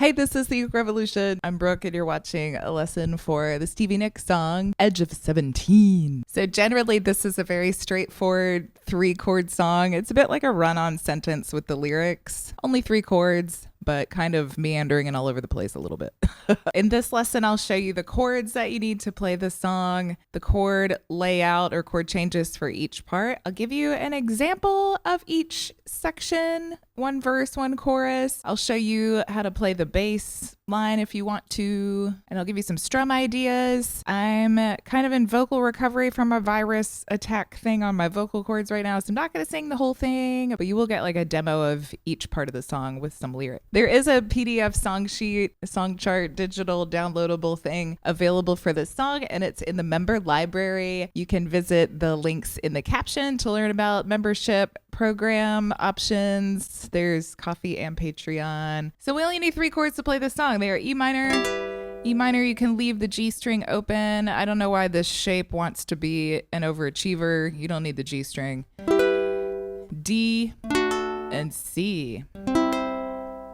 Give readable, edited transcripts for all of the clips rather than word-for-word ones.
Hey, this is the Uke Revolution. I'm Brooke, and you're watching a lesson for the Stevie Nicks song, Edge of 17. So generally, this is a very straightforward 3-chord song. It's a bit like a run-on sentence with the lyrics. Only 3 chords, but kind of meandering and all over the place a little bit. In this lesson, I'll show you the chords that you need to play the song, the chord layout or chord changes for each part. I'll give you an example of each section, 1 verse, 1 chorus. I'll show you how to play the bass line if you want to, and I'll give you some strum ideas. I'm kind of in vocal recovery from a virus attack thing on my vocal cords right now, so I'm not going to sing the whole thing, but you will get like a demo of each part of the song with some lyrics. There is a PDF song sheet, a song chart, digital downloadable thing available for this song, and it's in the member library. You can visit the links in the caption to learn about membership, program options. There's Coffee and Patreon. So we only need 3 chords to play this song. They are E minor. E minor, you can leave the G string open. I don't know why this shape wants to be an overachiever. You don't need the G string. D and C.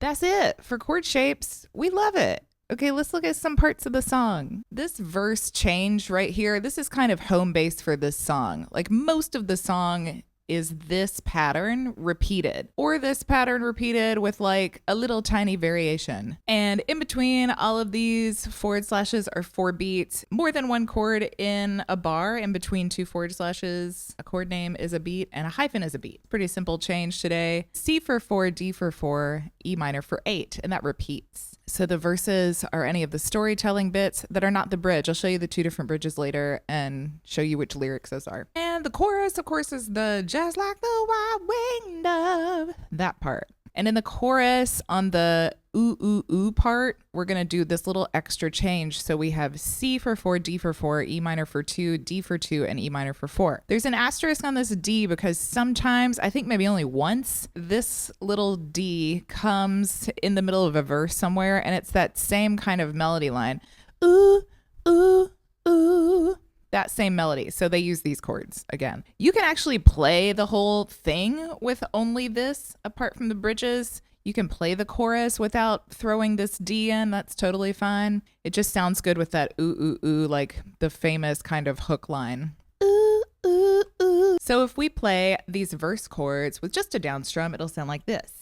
That's it for chord shapes. We love it. Okay, let's look at some parts of the song. This verse change right here, this is kind of home base for this song. Like most of the song is this pattern repeated, or this pattern repeated with like a little tiny variation. And in between all of these forward slashes are 4 beats, more than 1 chord in a bar. In between 2 forward slashes, a chord name is a beat and a hyphen is a beat. Pretty simple change today. C for 4, D for 4, E minor for 8, and that repeats. So the verses are any of the storytelling bits that are not the bridge. I'll show you the 2 different bridges later and show you which lyrics those are. And the chorus, of course, is the just like the white-winged dove, that part. And in the chorus, on the ooh, ooh, ooh part, we're going to do this little extra change. So we have C for 4, D for 4, E minor for 2, D for 2, and E minor for 4. There's an asterisk on this D because sometimes, I think maybe only once, this little D comes in the middle of a verse somewhere, and it's that same kind of melody line. Ooh, ooh, ooh. That same melody. So they use these chords again. You can actually play the whole thing with only this, apart from the bridges. You can play the chorus without throwing this D in. That's totally fine. It just sounds good with that ooh, ooh, ooh, like the famous kind of hook line. Ooh, ooh, ooh. So if we play these verse chords with just a down strum, it'll sound like this.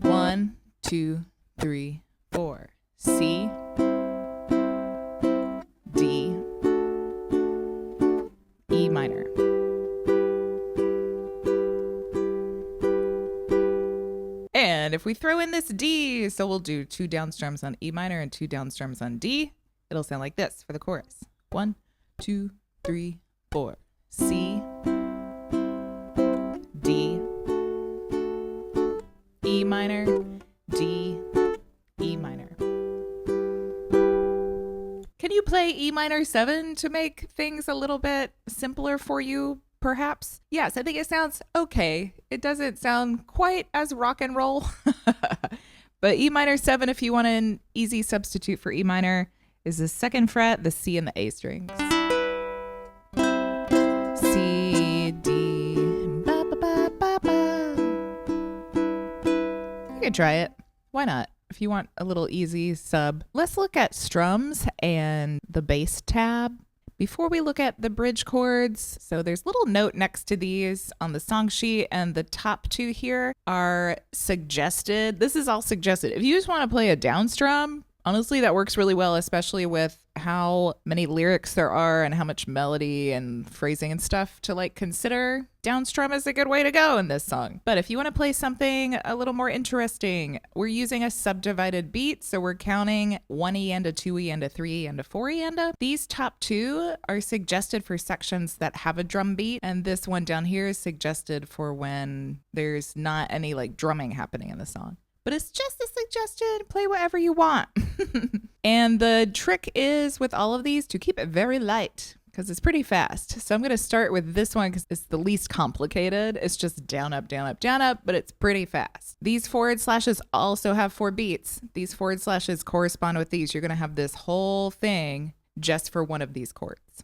1, 2, 3, 4. C, D, E minor. And if we throw in this D, so we'll do 2 down strums on E minor and 2 down strums on D, it'll sound like this for the chorus. 1, 2, 3, 4. C, D, E minor, D, E minor. Can you play E minor 7 to make things a little bit simpler for you, perhaps? Yes, I think it sounds okay. It doesn't sound quite as rock and roll. But E minor 7, if you want an easy substitute for E minor, is the 2nd fret, the C, and the A strings. C, D, ba, ba, ba, ba, ba. You can try it. Why not? If you want a little easy sub. Let's look at strums and the bass tab before we look at the bridge chords. So there's a little note next to these on the song sheet, and the top 2 here are suggested. This is all suggested. If you just want to play a down strum, honestly, that works really well, especially with how many lyrics there are and how much melody and phrasing and stuff to like consider. Down strum is a good way to go in this song. But if you want to play something a little more interesting, we're using a subdivided beat. So we're counting 1 E and a 2 E and a 3 E and a 4 E and a. These top 2 are suggested for sections that have a drum beat. And this one down here is suggested for when there's not any like drumming happening in the song. But it's just a suggestion. Play whatever you want. And the trick is with all of these to keep it very light because it's pretty fast. So I'm going to start with this one because it's the least complicated. It's just down, up, down, up, down, up, but it's pretty fast. These forward slashes also have 4 beats. These forward slashes correspond with these. You're going to have this whole thing just for one of these chords.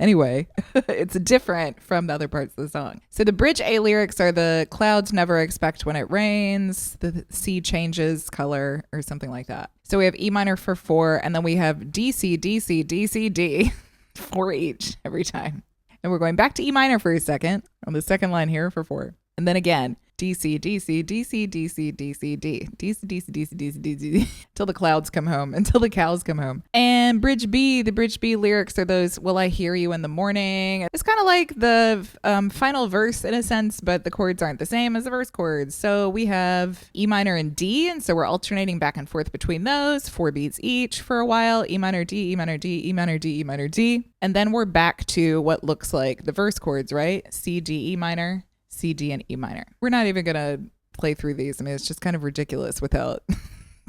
Anyway, it's different from the other parts of the song. So the bridge A lyrics are the clouds never expect when it rains, the sea changes color or something like that. So we have E minor for 4, and then we have D, C, D, C, D, C, D, 4 each every time. And we're going back to E minor for a second on the second line here for 4. And then again, D, C, D, C, D, C, D, C, D, C, D, D, C, D, C, D, C, D, C, D, C, until the clouds come home, until the cows come home. And bridge B, the bridge B lyrics are those, will I hear you in the morning? It's kind of like the final verse in a sense, but the chords aren't the same as the verse chords. So we have E minor and D, and so we're alternating back and forth between those, 4 beats each for a while, E minor, D, E minor, D, E minor, D, E minor, D. And then we're back to what looks like the verse chords, right? C, D, E minor, C, D, and E minor. We're not even going to play through these. I mean, it's just kind of ridiculous without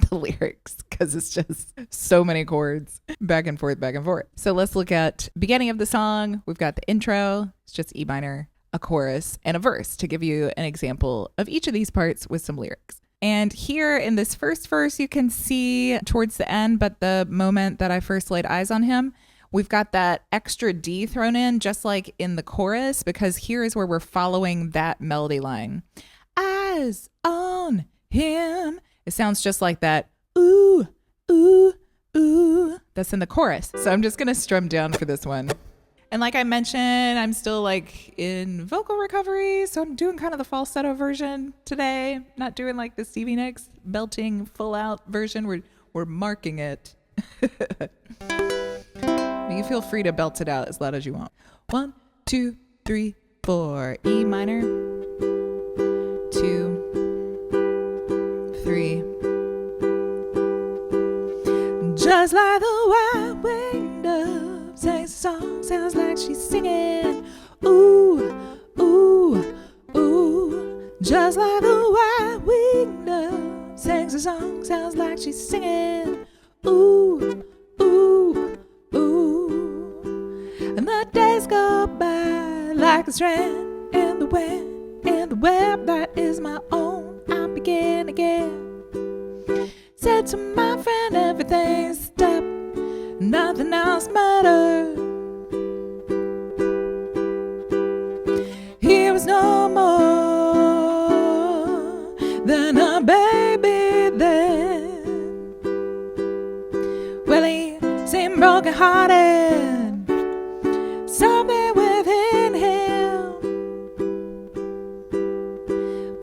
the lyrics because it's just so many chords back and forth, back and forth. So let's look at beginning of the song. We've got the intro. It's just E minor, a chorus, and a verse to give you an example of each of these parts with some lyrics. And here in this first verse, you can see towards the end, but the moment that I first laid eyes on him, we've got that extra D thrown in just like in the chorus, because here is where we're following that melody line. Eyes on him. It sounds just like that. Ooh, ooh, ooh. That's in the chorus. So I'm just going to strum down for this one. And like I mentioned, I'm still like in vocal recovery. So I'm doing kind of the falsetto version today. Not doing like the Stevie Nicks belting full out version. We're marking it. You feel free to belt it out as loud as you want. 1, 2, 3, 4. E minor. 2, 3. Just like the white-winged dove sings a song, sounds like she's singing. Ooh, ooh, ooh. Just like the white-winged dove sings a song, sounds like she's singing. Ooh, ooh, ooh. And the days go by like a strand in the wind, in the web that is my own. I begin again. Said to my friend, everything's stopped, nothing else matters. He was no more than a baby then. Well, he seemed broken hearted, something within him.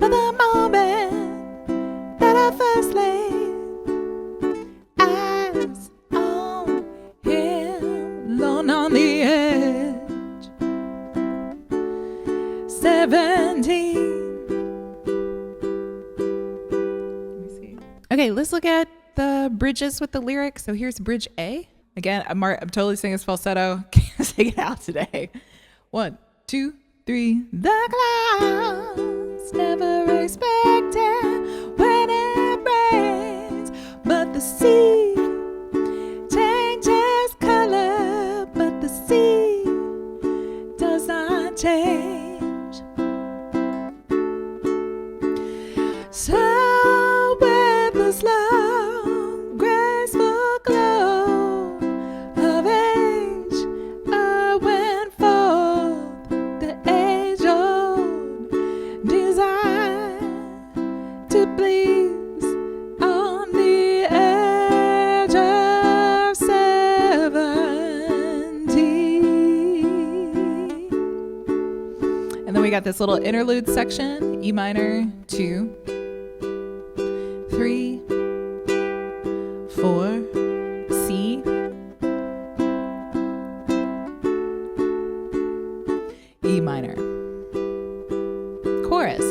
But the moment that I first laid eyes on him, alone on the edge, 17. Let me see. Okay, let's look at the bridges with the lyrics. So here's bridge A. Again, I'm totally singing falsetto. Can't sing it out today. 1, 2, 3. The clouds never expected when it rains, but the sea changes color, but the sea does not change. So with the slow, graceful glow of age, I went forth the age-old desire to please on the edge of 17. And then we got this little interlude section, E minor, 2, 3, 4, C, E minor. Chorus.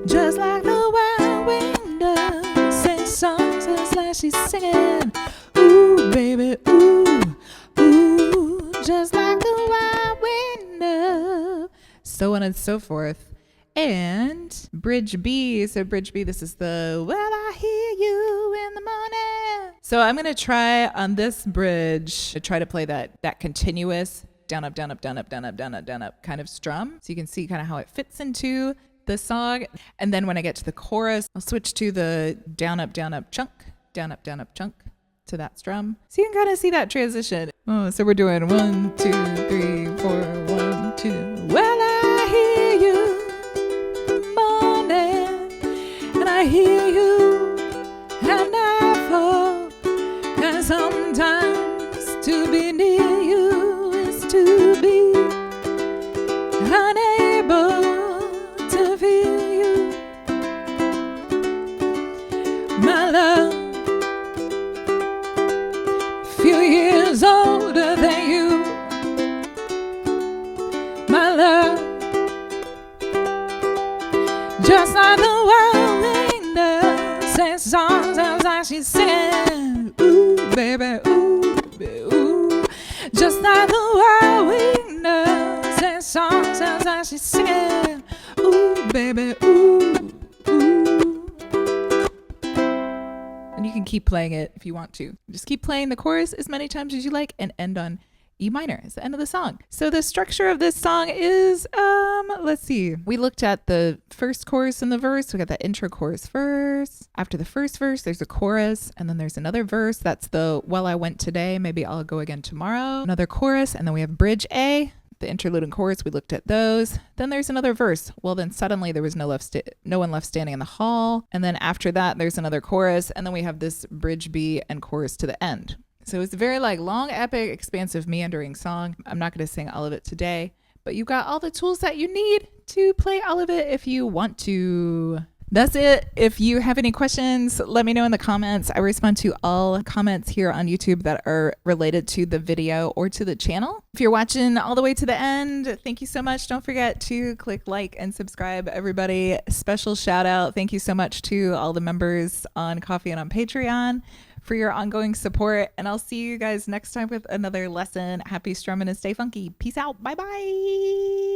Just like the wild wind dove sings songs just like she's singing. Ooh, baby, ooh, ooh. Just like the wild wind dove. So on and so forth. And bridge B. So bridge B, this is the "Will I hear you in the morning?" So I'm going to try on this bridge to try to play that continuous down, up, down, up, down, up, down, up, down, up, down, up kind of strum. So you can see kind of how it fits into the song. And then when I get to the chorus, I'll switch to the down, up, chunk, down, up, chunk, to that strum. So you can kind of see that transition. Oh, so we're doing 1, 2, 3, 4, 1, 2. Well, I hear you morning, and I hear you at nightfall, and sometimes to be near you is to be unable to feel you, my love. Few years older than you, my love. Just like the wild wind does, sings songs as like she's singing. Ooh, baby, ooh, ooh. Just like the wild wind does, sings songs as like she's singing. Ooh, baby, ooh, ooh. And you can keep playing it if you want to. Just keep playing the chorus as many times as you like and end on E minor is the end of the song. So the structure of this song is, let's see. We looked at the first chorus and the verse. We got that intro chorus first. After the first verse, there's a chorus, and then there's another verse. That's the well, I went today, maybe I'll go again tomorrow. Another chorus, and then we have bridge A. The interlude and chorus, we looked at those. Then there's another verse. Well, then suddenly there was no one left standing in the hall. And then after that, there's another chorus. And then we have this bridge B and chorus to the end. So it's a very like long, epic, expansive, meandering song. I'm not going to sing all of it today, but you got all the tools that you need to play all of it if you want to. That's it. If you have any questions, let me know in the comments. I respond to all comments here on YouTube that are related to the video or to the channel. If you're watching all the way to the end, thank you so much. Don't forget to click like and subscribe, everybody. Special shout out. Thank you so much to all the members on Ko-fi and on Patreon for your ongoing support. And I'll see you guys next time with another lesson. Happy strumming and stay funky. Peace out. Bye-bye.